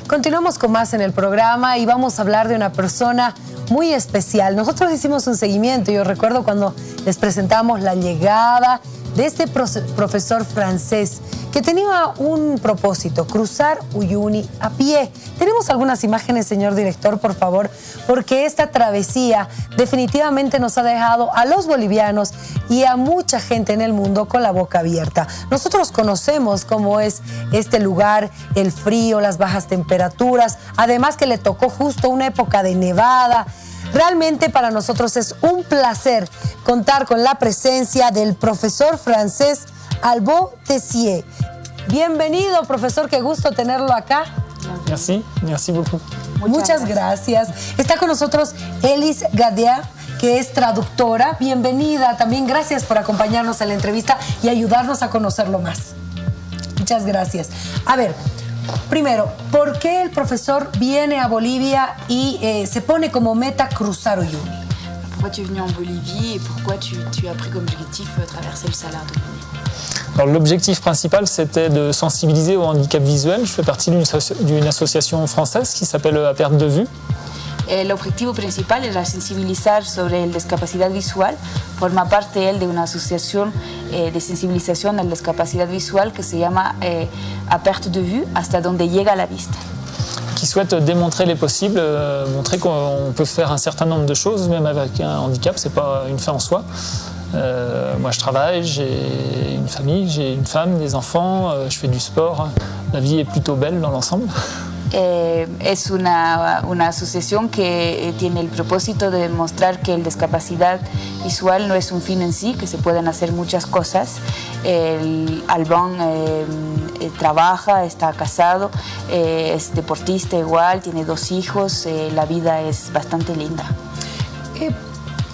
Continuamos con más en el programa y vamos a hablar de una persona muy especial. Nosotros hicimos un seguimiento. Yo recuerdo cuando les presentamos la llegada de este profesor francés que tenía un propósito, cruzar Uyuni a pie. Tenemos algunas imágenes, señor director, por favor, porque esta travesía definitivamente nos ha dejado a los bolivianos y a mucha gente en el mundo con la boca abierta. Nosotros conocemos cómo es este lugar, el frío, las bajas temperaturas, además que le tocó justo una época de nevada. Realmente para nosotros es un placer contar con la presencia del profesor francés Albo Tessier. Bienvenido, profesor, qué gusto tenerlo acá. Merci beaucoup. Muchas gracias. Está con nosotros Elis Gadia, que es traductora. Bienvenida, también gracias por acompañarnos en la entrevista y ayudarnos a conocerlo más. Muchas gracias. A ver, primero, ¿por qué el profesor viene a Bolivia y se pone como meta cruzar Uyuni? Pourquoi tu es venu en Bolivie et pourquoi tu as pris comme objectif traverser le Salar de Uyuni? Alors, l'objectif principal, c'était de sensibiliser au handicap visuel. Je fais partie d'une association française qui s'appelle À Perte de Vue. El objetivo principal era sensibilizar sobre la discapacidad visual. Forma parte él de una asociación de sensibilización a la discapacidad visual que se llama À Perte de Vue, hasta donde llega la vista. Qui souhaite démontrer les possibles, montrer qu'on peut faire un certain nombre de choses, même avec un handicap, c'est pas une fin en soi. Moi, je travaille, j'ai une famille, j'ai une femme, des enfants, je fais du sport. La vie est plutôt belle dans l'ensemble. Es una asociación que tiene el propósito de demostrar que la discapacidad visual no es un fin en sí, que se pueden hacer muchas cosas. Albán trabaja, está casado, es deportista igual, tiene 2 hijos, la vida es bastante linda.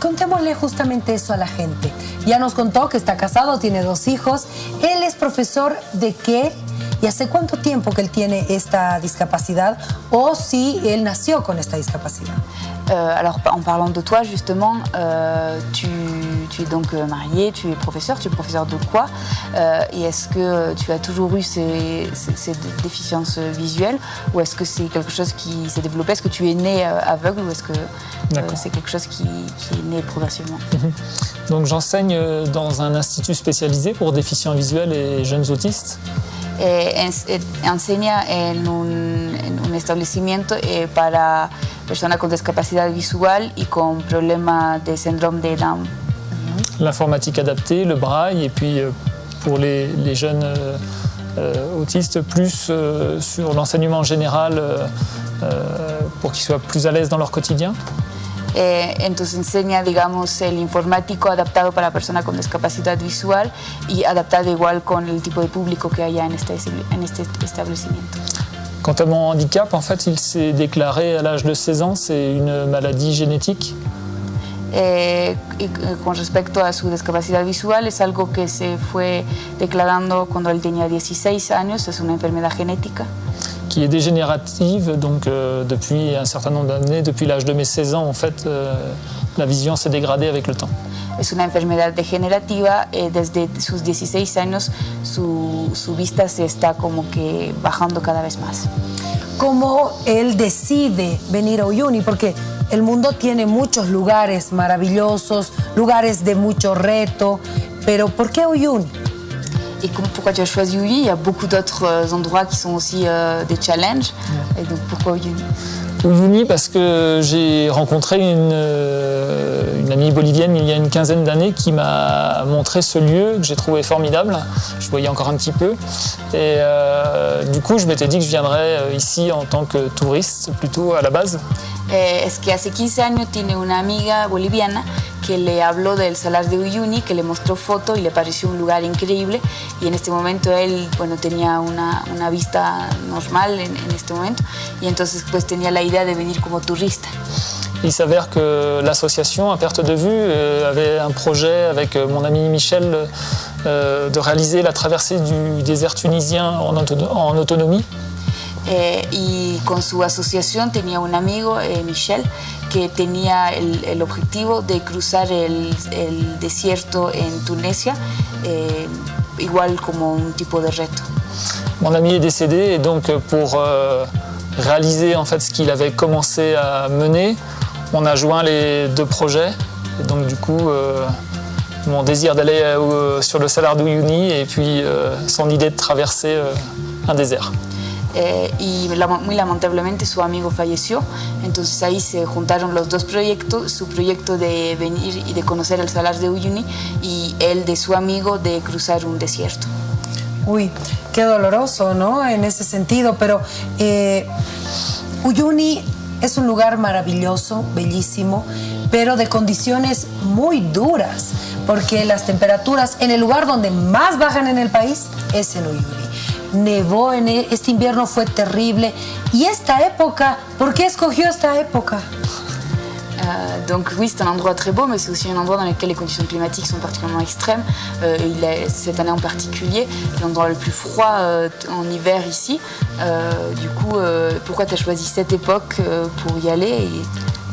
Contémosle justamente eso a la gente. Ya nos contó que está casado, tiene 2 hijos. Él es profesor de qué y hace cuánto tiempo que él tiene esta discapacidad o si él nació con esta discapacidad. Alors, en parlant de toi, justement, tu es donc marié, tu es professeur de quoi et est-ce que tu as toujours eu ces déficiences visuelles ou est-ce que c'est quelque chose qui s'est développé? Est-ce que tu es né aveugle ou est-ce que c'est quelque chose qui est né progressivement? Donc j'enseigne dans un institut spécialisé pour déficients visuels et jeunes autistes. Enseña en un establecimiento para personas con discapacidad visual y con problemas de síndrome de Down. L'informatique adaptée, le braille et puis pour les jeunes autistes, plus sur l'enseignement général pour qu'ils soient plus à l'aise dans leur quotidien. Entonces enseña, digamos, el informático adaptado para personas con discapacidad visual y adaptado igual con el tipo de público que haya en este establecimiento. Quant à mon handicap, en fait, il s'est déclaré à l'âge de 16 ans, c'est une maladie génétique. Y con respecto a su discapacidad visual, es algo que se fue declarando cuando él tenía 16 años, es una enfermedad genética. Qui est dégénérative, donc depuis un certain nombre d'années, depuis l'âge de mes 16 ans, en fait, la vision s'est dégradée avec le temps. Es una enfermedad degenerativa, desde sus 16 años su vista se está como que bajando cada vez más. ¿Cómo él decide venir a Uyuni? Porque el mundo tiene muchos lugares maravillosos, lugares de mucho reto, pero ¿por qué Uyuni? Et pourquoi tu as choisi Uyuni? Il y a beaucoup d'autres endroits qui sont aussi des challenges. Et donc pourquoi Uyuni? Uyuni parce que j'ai rencontré une amie bolivienne il y a une quinzaine d'années qui m'a montré ce lieu que j'ai trouvé formidable. Je voyais encore un petit peu. Et du coup, je m'étais dit que je viendrais ici en tant que touriste, plutôt à la base. Es que hace 15 años tiene una amiga boliviana que le habló del Salar de Uyuni, que le mostró foto y le pareció un lugar increíble y en este momento él, bueno, tenía una vista normal en este momento y entonces pues tenía la idea de venir como turista. Il s'avère que l'association À Perte de Vue avait un projet avec mon ami Michel de réaliser la traversée du désert tunisien en autonomie. Y con su asociación tenía un amigo, Michel, que tenía el objetivo de cruzar el desierto en Tunisia, igual como un tipo de reto. Mon ami est décédé et donc pour réaliser en fait ce qu'il avait commencé à mener, on a joint les deux projets. Et donc du coup, mon désir d'aller sur le Salar de Uyuni et puis son idée de traverser un désert. Muy lamentablemente su amigo falleció, entonces ahí se juntaron los dos proyectos, su proyecto de venir y de conocer el Salar de Uyuni y el de su amigo de cruzar un desierto. Uy, qué doloroso, ¿no? En ese sentido, pero Uyuni es un lugar maravilloso, bellísimo, pero de condiciones muy duras, porque las temperaturas en el lugar donde más bajan en el país es en Uyuni. Nevó este invierno, fue terrible. Y esta época, ¿por qué escogió esta época? Donc oui, c'est un endroit très beau, mais c'est aussi un endroit dans lequel les conditions climatiques sont particulièrement extrêmes. Cette année en particulier, c'est l'endroit le plus froid en hiver ici. Du coup, pourquoi tu as choisi cette époque pour y aller et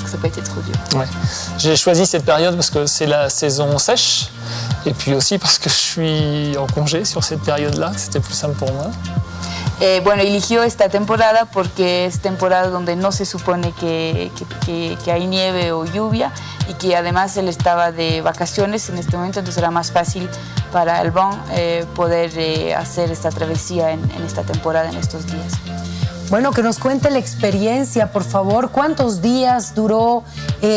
ça peut être trop dur? Ouais. J'ai choisi cette période parce que c'est la saison sèche et puis aussi parce que je suis en congé sur cette période-là, c'était plus simple pour moi. Bueno, eligió esta temporada porque es temporada donde no se supone que hay nieve o lluvia y que además él estaba de vacaciones en este momento, entonces era más fácil para Alban poder hacer esta travesía en esta temporada, en estos días. Bueno, que nos cuente la experiencia, por favor. ¿Cuántos días duró?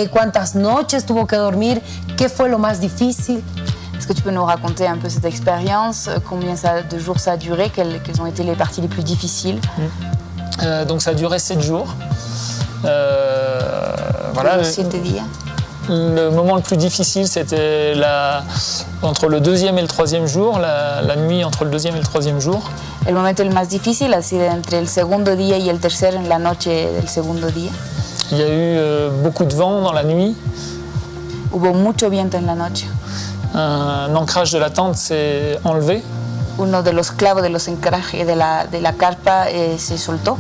¿Cuántas noches tuvo que dormir? ¿Qué fue lo más difícil? Est-ce que tu peux nous raconter un peu cette expérience? Combien de jours ça a duré? Quelles ont été les parties les plus difficiles? Donc ça a duré 7 jours. Voilà. 7 días. Le moment le plus difficile, c'était entre le deuxième et le troisième jour, la nuit entre le deuxième et le troisième jour. El momento el más difícil ha sido entre el segundo día y el tercero, en la noche del segundo día. Il y a eu beaucoup de vent dans la nuit. Hubo mucho viento en la noche. Un ancrage de la tente s'est enlevé. Uno de los clavos de los encajes de la carpa se soltó.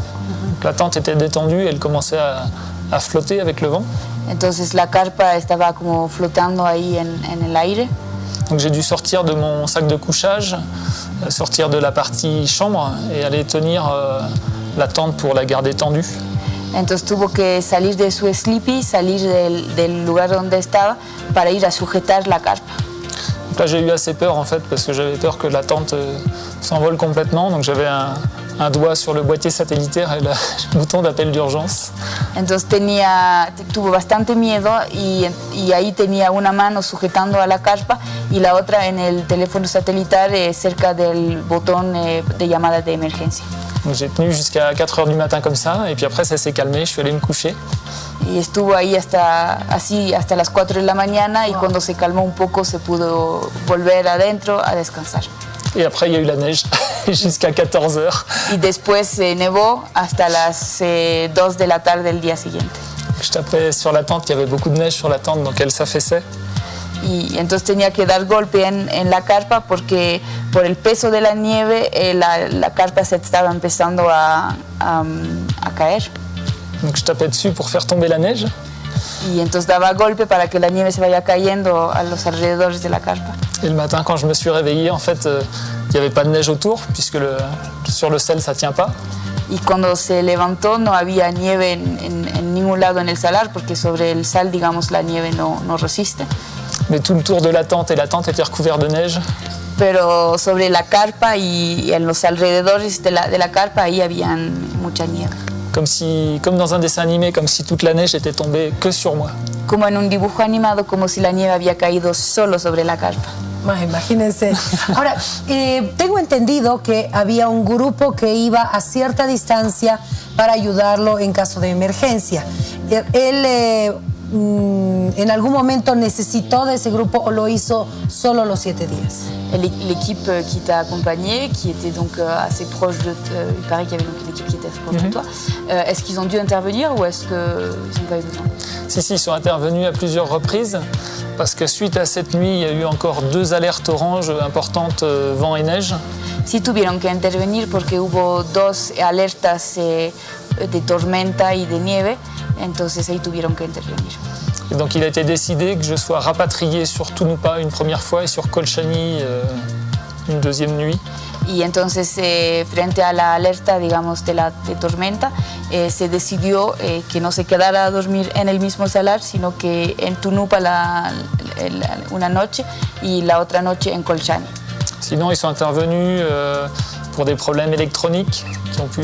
La tente était détendue, elle commençait à flotter avec le vent. Entonces la carpa estaba como flotando ahí en el aire. Donc j'ai dû sortir de mon sac de couchage, sortir de la partie chambre et aller tenir la tente pour la garder tendue. Entonces tuvo que salir de su sleepy, salir del lugar donde estaba para ir a sujetar la carpa. Donc là j'ai eu assez peur en fait parce que j'avais peur que la tente s'envole complètement, donc j'avais un doigt sur le boîtier satellitaire et le bouton d'appel d'urgence. Entonces tuvo bastante miedo y ahí tenía una mano sujetando a la carpa y la otra en el teléfono satelital cerca del botón de llamada de emergencia. Donc j'ai tenu jusqu'à 4h du matin comme ça et puis après ça s'est calmé, je suis allé me coucher. Y estuvo ahí hasta las 4 de la mañana y cuando se calmó un poco se pudo volver adentro a descansar. Et après, il y a eu la neige jusqu'à 14h. Y después nevó hasta las 2 de la tarde del día siguiente. Je tapais sur la tente, il y avait beaucoup de neige sur la tente, donc elle s'affaissait. Y entonces tenía que dar golpe en la carpa porque por el peso de la nieve la carpa se estaba empezando a caer. Donc je tapais dessus pour faire tomber la neige. Y entonces daba golpe para que la nieve se vaya cayendo a los alrededores de la carpa. Et le matin, quand je me suis réveillé, en fait, il n'y avait pas de neige autour, puisque sur le sel, ça ne tient pas. Y cuando se levantó no había nieve en ningún lado en el salar, porque sobre el sal, digamos, la nieve no resiste. Mais tout le tour de la tente, et la tente était recouverte de neige. Pero sobre la carpa y en los alrededores de la carpa, ahí había mucha nieve. Comme dans un dessin animé, comme si toute la neige était tombée que sur moi. Como en un dibujo animado, como si la nieve había caído solo sobre la carpa. Imagínense. Ahora, tengo entendido que había un grupo que iba a cierta distancia para ayudarlo en caso de emergencia. ¿Él en algún momento necesitó de ese grupo o lo hizo solo los 7 días? L'équipe qui t'a accompagné, qui était donc assez proche de toi, il paraît qu'il y avait donc une équipe qui était assez proche de toi, est-ce qu'ils ont dû intervenir ou est-ce qu'ils n'ont pas eu besoin? Si, ils sont intervenus à plusieurs reprises parce que suite à cette nuit, il y a eu encore 2 alertes orange importantes, vent et neige. Sí tuvieron que intervenir porque hubo 2 alertas de tormenta y de nieve, entonces ahí tuvieron que intervenir. Et donc il a été décidé que je sois rapatrié sur Tunupa une première fois et sur Colchani une deuxième nuit. Y entonces, frente a la alerta, digamos, de tormenta, se decidió que no se quedara a dormir en el mismo salar, sino que en Tunupa una noche y la otra noche en Colchane. Sinon, ils sont intervenus pour des problèmes électroniques qui ont pu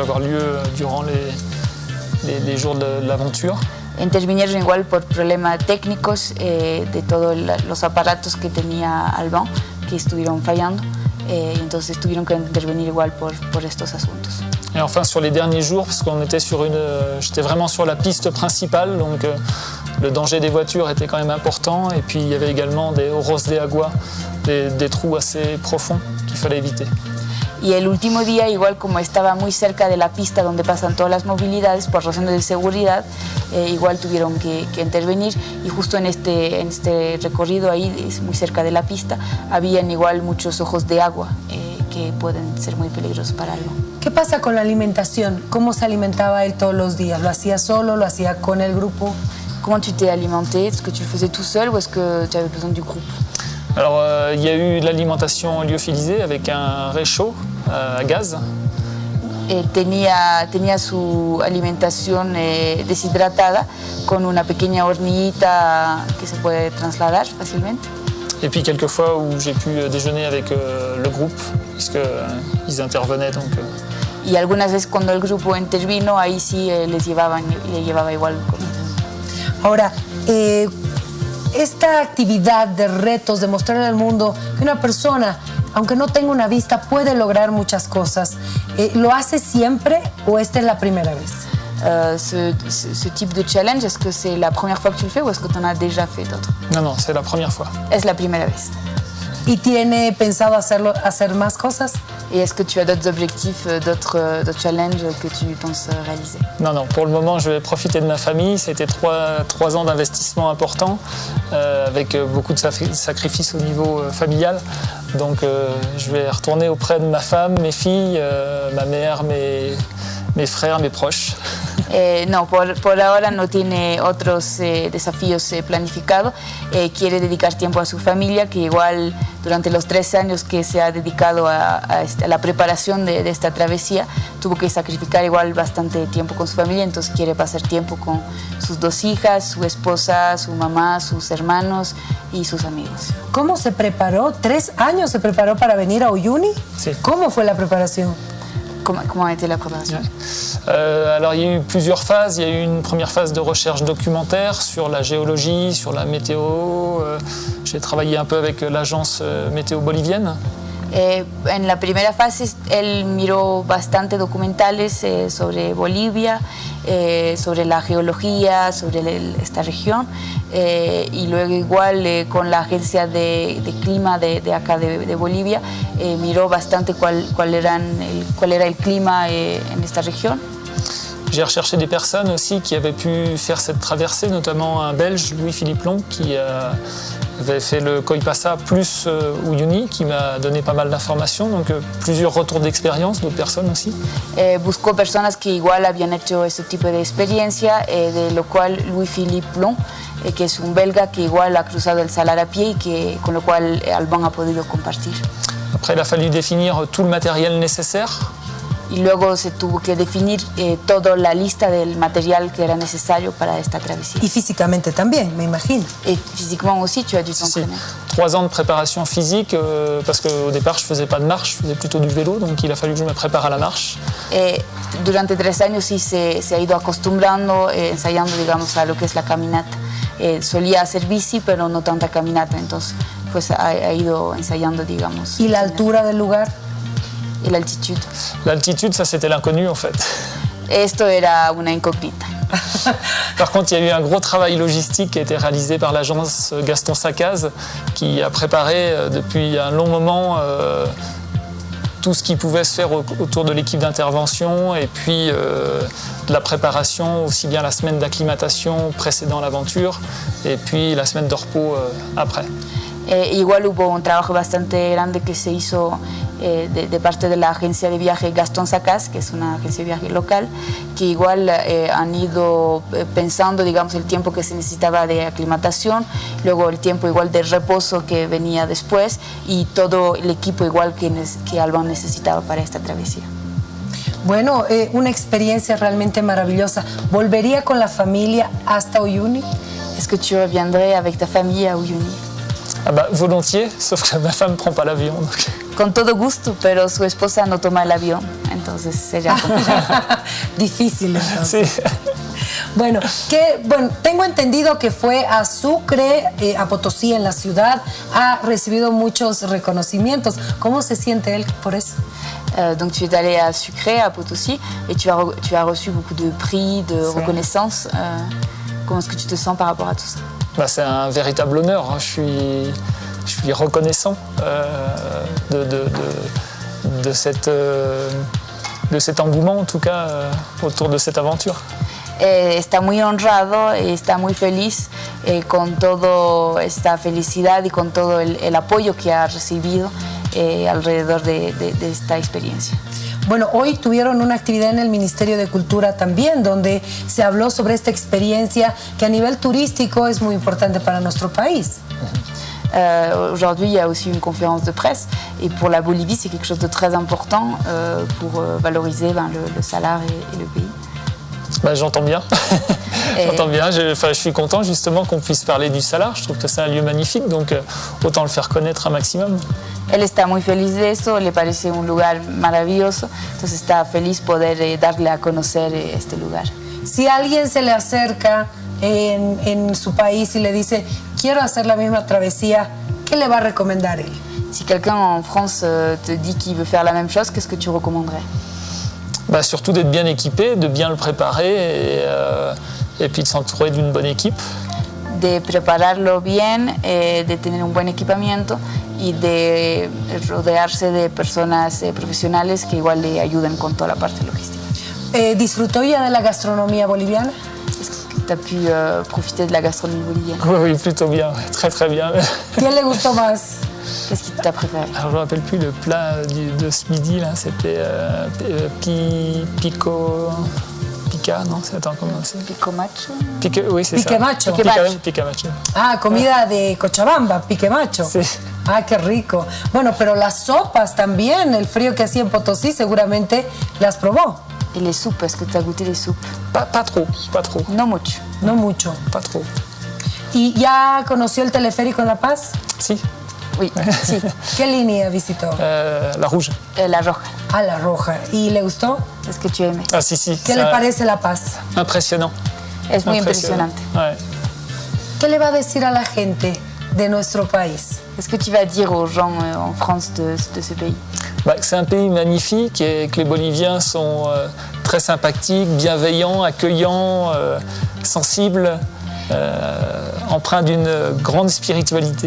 avoir lieu durant les jours de l'aventure. Intervinieron igual por problemas técnicos de todos los aparatos que tenía Alban, que estuvieron fallando, entonces tuvieron que intervenir igual por estos asuntos. Et enfin sur les derniers jours, parce qu'on était j'étais vraiment sur la piste principale, donc le danger des voitures était quand même important, et puis il y avait également des horos de agua, des trous assez profonds qu'il fallait éviter. Y el último día, igual como estaba muy cerca de la pista donde pasan todas las movilidades, por razones de seguridad, igual tuvieron que intervenir. Y justo en este recorrido ahí, muy cerca de la pista, habían igual muchos ojos de agua que pueden ser muy peligrosos para algo. ¿Qué pasa con la alimentación? ¿Cómo se alimentaba él todos los días? ¿Lo hacía solo? ¿Lo hacía con el grupo? Comment tu t'es alimenté? Est-ce que tu le faisais tout seul ou est-ce que tu avais besoin du groupe? Alors, il y a eu l'alimentation lyophilisée avec un réchaud à gaz. Tenía su alimentación deshidratada con una pequeña hornillita que se puede trasladar fácilmente. Et puis quelques fois où j'ai pu déjeuner avec le groupe, puisqu'ils intervenaient. Donc, Y algunas veces cuando el grupo intervino, ahí sí le llevaba igual comida. Ahora, esta actividad de retos, de mostrarle al mundo que una persona, aunque no tenga una vista, puede lograr muchas cosas, ¿lo hace siempre o esta es la primera vez? Ce type de challenge, est-ce que c'est la première fois que tu le fais ou est-ce que tu en as déjà fait d'autres? Non, c'est la première fois. Es la primera vez. ¿Y tiene pensado hacer más cosas? Et est-ce que tu as d'autres objectifs, d'autres challenges que tu penses réaliser? Non, pour le moment, je vais profiter de ma famille. Ça a été 3 ans d'investissement important, avec beaucoup de sacrifices au niveau familial. Donc, je vais retourner auprès de ma femme, mes filles, ma mère, mes frères, mes proches. No, por ahora no tiene otros desafíos planificados. Quiere dedicar tiempo a su familia, que igual durante los 3 años que se ha dedicado a la preparación de esta travesía, tuvo que sacrificar igual bastante tiempo con su familia, entonces quiere pasar tiempo con sus 2 hijas, su esposa, su mamá, sus hermanos y sus amigos. ¿Cómo se preparó? 3 años se preparó para venir a Uyuni. Sí. ¿Cómo fue la preparación? Comment a été la préparation? Alors il y a eu plusieurs phases. Il y a eu une première phase de recherche documentaire sur la géologie, sur la météo. J'ai travaillé un peu avec l'agence météo bolivienne. En la primera fase él miró bastante documentales sobre Bolivia, sobre la geología, sobre esta región, y luego igual con la agencia de clima de acá de Bolivia miró bastante cuál era el clima en esta región. J'ai recherché des personnes aussi qui avaient pu faire cette traversée, notamment un Belge, Louis-Philippe Long, qui avait fait le Coipassa plus Uyuni, qui m'a donné pas mal d'informations, donc plusieurs retours d'expérience d'autres personnes aussi. Buscó personas que igual habían hecho este tipo de experiencia, de lo cual Louis-Philippe Long, que es un belga que igual ha cruzado el Salar a pie y con lo cual Alban ha podido compartir. Après, il a fallu définir tout le matériel nécessaire. Y luego se tuvo que definir toda la lista del material que era necesario para esta travesía. Y físicamente también, me imagino. Et physiquement aussi, tu as dû t'entraîner. 3 ans de préparation physique, parce qu'au départ, je ne faisais pas de marche, je faisais plutôt du vélo, donc il a fallu que je me prépare à la marche. Durante 3 años sí se ha ido acostumbrando, ensayando, digamos, a lo que es la caminata. Solía hacer bici, pero no tanta caminata, entonces pues ha ido ensayando, digamos. ¿Y la altura del lugar? Et l'altitude. L'altitude, ça c'était l'inconnu en fait. Esto era una incógnita. Par contre, il y a eu un gros travail logistique qui a été réalisé par l'agence Gaston Sacaz, qui a préparé depuis un long moment tout ce qui pouvait se faire autour de l'équipe d'intervention et puis de la préparation, aussi bien la semaine d'acclimatation précédant l'aventure et puis la semaine de repos après. Igual hubo un trabajo bastante grande que se hizo de parte de la agencia de viaje Gaston Sacas, que es una agencia de viaje local, que igual han ido pensando, digamos, el tiempo que se necesitaba de aclimatación, luego el tiempo igual de reposo que venía después y todo el equipo igual que Alban necesitaba para esta travesía. Bueno, una experiencia realmente maravillosa. ¿Volvería con la familia hasta Uyuni? Est-ce que tu reviendrais avec ta famille à Uyuni? Ah bah, volontiers, sauf que ma femme ne prend pas l'avion. Donc... Con todo gusto, pero su esposa no toma el avión, entonces sería complicado. Difícil, entonces. Sí. Bueno, tengo entendido que fue a Sucre, a Potosí, en la ciudad, ha recibido muchos reconocimientos. ¿Cómo se siente él por eso? Donc tu es allé à Sucre, à Potosí, et tu as reçu beaucoup de prix, de reconnaissance. Comment est-ce que tu te sens par rapport à tout ça? Bah, c'est un véritable honneur. Hein. Je suis reconnaissant de cet engouement, en tout cas, autour de cette aventure. Está muy honrado y está muy feliz con toda esta felicidad y con todo el apoyo que ha recibido alrededor de esta experiencia. Bueno, hoy tuvieron una actividad en el Ministerio de Cultura también, donde se habló sobre esta experiencia que a nivel turístico es muy importante para nuestro país. Aujourd'hui, il y a aussi une conférence de presse et pour la Bolivie, c'est quelque chose de très important pour valoriser le salar et le pays. Bah, j'entends bien. J'entends bien. Je suis content justement qu'on puisse parler du salar. Je trouve que c'est un lieu magnifique, donc autant le faire connaître un maximum. Él está muy feliz de eso, le parece un lugar maravilloso, entonces está feliz poder darle a conocer este lugar. Si alguien se le acerca en su país y le dice, quiero hacer la misma travesía, ¿qué le va a recomendar él? Si quelqu'un en France te dit qu'il veut faire la même chose, qu'est-ce que tu recommanderais? Bah, surtout d'être bien équipé, de bien le préparer et puis de s'entourer d'une bonne équipe. De prepararlo bien, de tener un buen equipamiento y de rodearse de personas profesionales que igual le ayuden con toda la parte logística. ¿Disfrutó ya de la gastronomía boliviana? Est-ce que tu as pu profiter de la gastronomie bolivienne? Oui, plutôt bien, très très bien. ¿Quién le gustó más? Qu'est-ce qui t'a préféré? Alors je ne me rappelle plus le plat de ce midi, là, c'était pica, non? Attends, comment c'est? Picomacho? Oui, c'est ça. Piquemacho. Piquemacho. Ah, comida de Cochabamba, piquemacho. Sí. Ah, qué rico. Bueno, pero las sopas también, el frío que hacía en Potosí, seguramente las probó. Et les soupes, est-ce que tu as goûté les soupes? Pas trop. No mucho. No mucho. Pas trop. ¿Y ya conoció el teleférico en La Paz? Si. Oui, sí. ¿Qué línea visitó? La rouge. La roja. Ah, la roja. ¿Y le gustó? Est-ce que tu as aimé? Ah si. ¿Qué le parece La Paz? Impressionnant. Es muy impresionante. Ouais. ¿Qué le va a decir a la gente de nuestro país? Qu'est-ce que tu vas dire aux gens en France de ce pays? Bah, c'est un pays magnifique et que les Boliviens sont très sympathiques, bienveillants, accueillants, sensibles, empreints d'une grande spiritualité.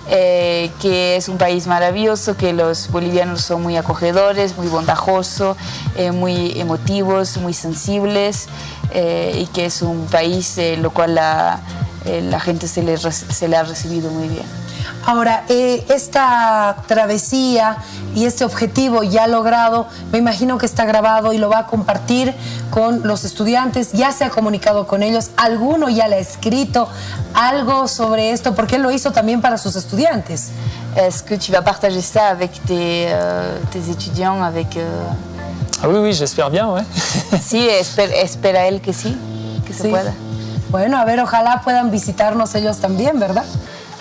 Que es un país maravilloso, que los bolivianos son muy acogedores, muy bondadosos, muy emotivos, muy sensibles y que es un país lo cual la gente se le ha recibido muy bien. Ahora, esta travesía y este objetivo ya logrado, me imagino que está grabado y lo va a compartir con los estudiantes, ya se ha comunicado con ellos, alguno ya le ha escrito algo sobre esto, porque él lo hizo también para sus estudiantes. Est-ce que tu vas partager ça avec tes étudiants, avec... Ah oui, j'espère bien, ouais. Sí, espera él que sí, que se pueda. Bueno, a ver, ojalá puedan visitarnos ellos también, ¿verdad?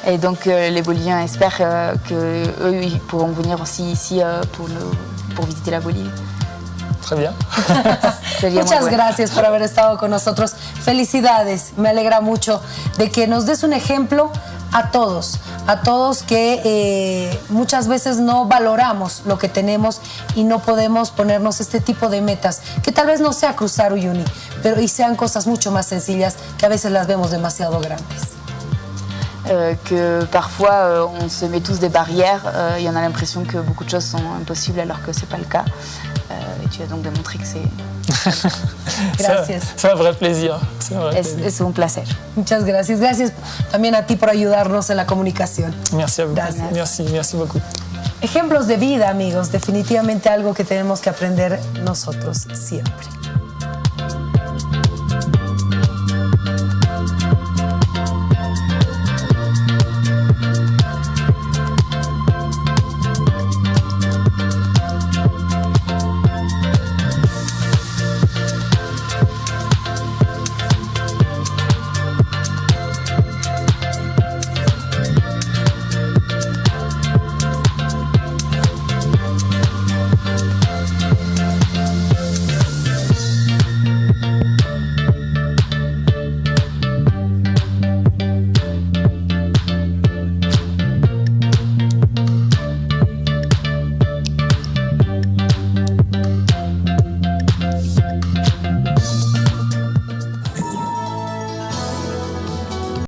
Et donc les Boliviens espèrent qu'eux ils pourront venir aussi ici pour visiter la Bolivie. Très bien. Muchas gracias por haber estado con nosotros. Felicidades, me alegra mucho de que nos des un ejemplo a todos que muchas veces no valoramos lo que tenemos y no podemos ponernos este tipo de metas, que tal vez no sea cruzar Uyuni, pero y sean cosas mucho más sencillas que a veces las vemos demasiado grandes. Que parfois on se met tous des barrières et on a l'impression que beaucoup de choses sont impossibles alors que c'est pas le cas. Et tu as donc démontré que c'est... Gracias. C'est un vrai plaisir. Es un placer. Muchas gracias. Gracias también a ti por ayudarnos en la comunicación. Merci à vous. Gracias. Merci beaucoup. Ejemplos de vida, amigos, definitivamente algo que tenemos que aprender nosotros siempre.